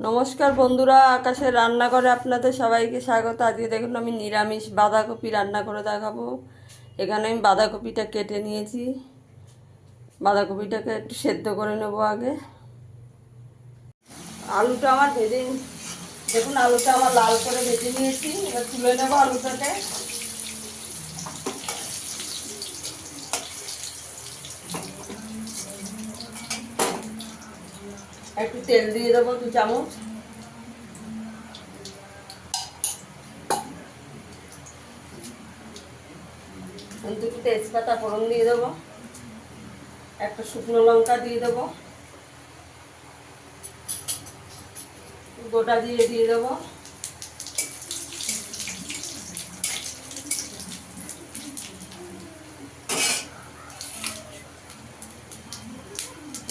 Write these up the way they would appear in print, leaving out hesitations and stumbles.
নমস্কার বন্ধুরা, আকাশের রান্নাঘরে আপনাদের সবাইকে স্বাগত। আজকে দেখুন আমি নিরামিষ বাঁধাকপি রান্না করে দেখাবো। এখানে আমি বাঁধাকপিটা কেটে নিয়েছি। বাঁধাকপিটাকে একটু সেদ্ধ করে নেবো আগে। আলুটা আমার ভেজে, দেখুন আলুটা আমার লাল করে ভেজে নিয়েছি। এবার তুলে নেবো আলুটাকে। একটু তেল দিয়ে দেবো 2 চামচ। দুটো তেজপাতা ফোড়ন দিয়ে দেবো। একটা শুকনো লঙ্কা দিয়ে দেবো। গোটা জিরে দিয়ে দেবো।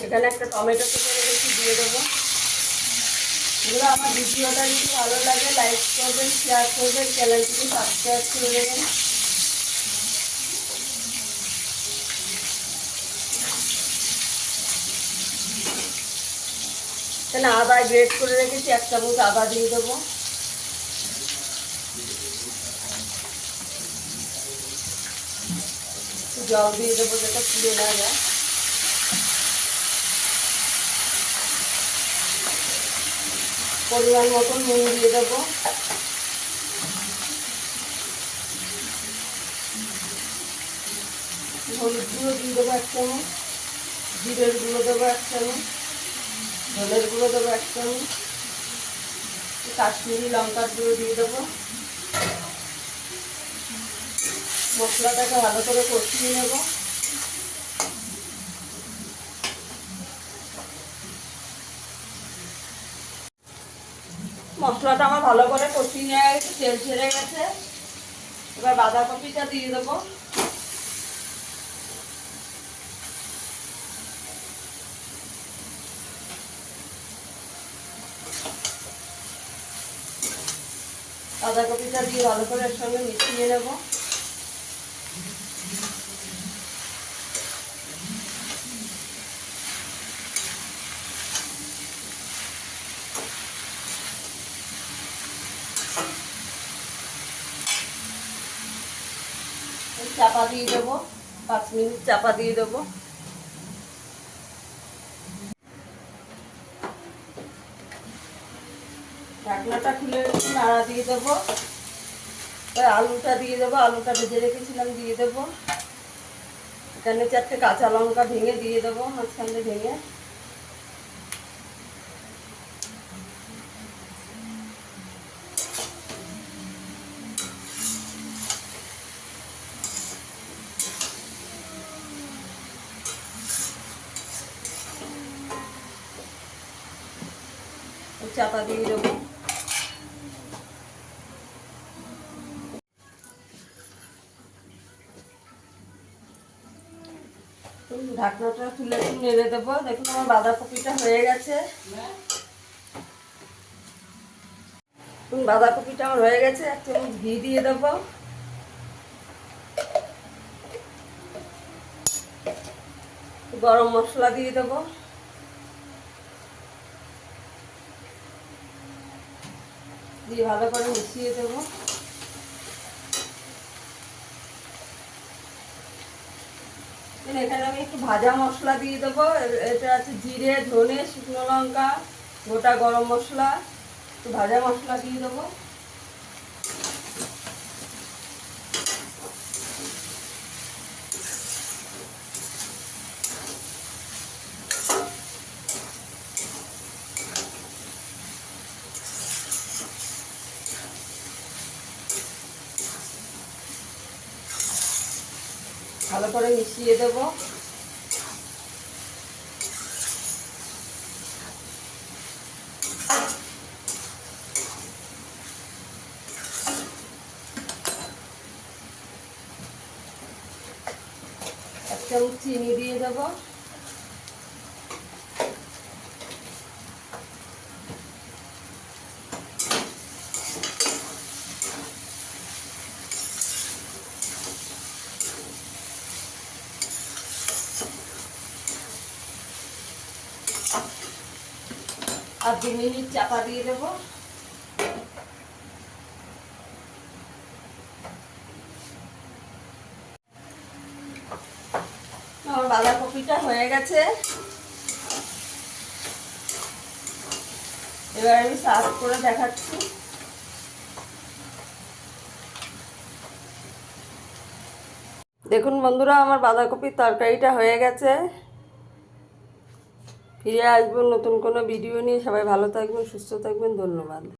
এখানে একটা টমেটো কেটে রেখেছি, দিয়ে দেবো। এগুলো আমার ভিডিওটা যদি ভালো লাগে লাইক করবেন, শেয়ার করবেন, চ্যানেলটিকে সাবস্ক্রাইব করে দেবেন। এখানে আদা গ্রেট করে রেখেছি, 1 চামচ আদা দিয়ে দেবো। জল দিয়ে দেবো যাতে পুড়ে না যায়। পরিমাণ মতন নুন দিয়ে দেবো। হলুদ গুঁড়ো দিয়ে দেবো 1 চামচ। জিরের গুঁড়ো দেবো 1 চামচ। ধনের গুঁড়ো দেবো 1 চামচ। কাশ্মীরি লঙ্কার গুঁড়ো দিয়ে দেবো। মশলাটাকে ভালো করে কষিয়ে নেব। মশলাটা আমার ভালো করে কষিয়ে নেওয়া গেছে, তেল ছেড়ে গেছে। এবার বাঁধাকপিটা দিয়ে দেবো। বাঁধাকপিটা দিয়ে ভালো করে এর সঙ্গে মিশিয়ে নেব। চাপা দিয়ে দেবো, 5 মিনিট চাপা দিয়ে দেবো। ঢাকনাটা খুলে নাড়া দিয়ে দেবো। আলুটা দিয়ে দেবো। আলুটা ভেজে রেখেছিলাম, দিয়ে দেবো। এখানে 4টে কাঁচা লঙ্কা ভেঙে দিয়ে দেবো, মাঝখানে ভেঙে। চাপা দিয়ে দেবো। ঢাকনাটা তুলে নেড়ে দেবো। দেখুন আমার বাঁধাকপিটা হয়ে গেছে। বাঁধাকপিটা আমার হয়ে গেছে। 1 চামচ ঘি দিয়ে দেবো। গরম মশলা দিয়ে দেবো। দিয়ে ভালো করে মিশিয়ে দেবো। এখানে আমি একটু ভাজা মশলা দিয়ে দেবো। এটা আছে জিরে, ধনে, শুকনো লঙ্কা, গোটা গরম মশলা। একটু ভাজা মশলা দিয়ে দেবো। ভালো করে মিশিয়ে দেবো। এক চামচ চিনি দিয়ে দেবো। আর 2 মিনিট চাপা দিয়ে দেবো। আমার বাঁধাকপিটা হয়ে গেছে, এবার আমি সার্ভ করে দেখাচ্ছি। দেখুন বন্ধুরা, আমার বাঁধাকপির তরকারিটা হয়ে গেছে। ফিরে আসবো নতুন কোনো ভিডিও নিয়ে। সবাই ভালো থাকবেন, সুস্থ থাকবেন, ধন্যবাদ।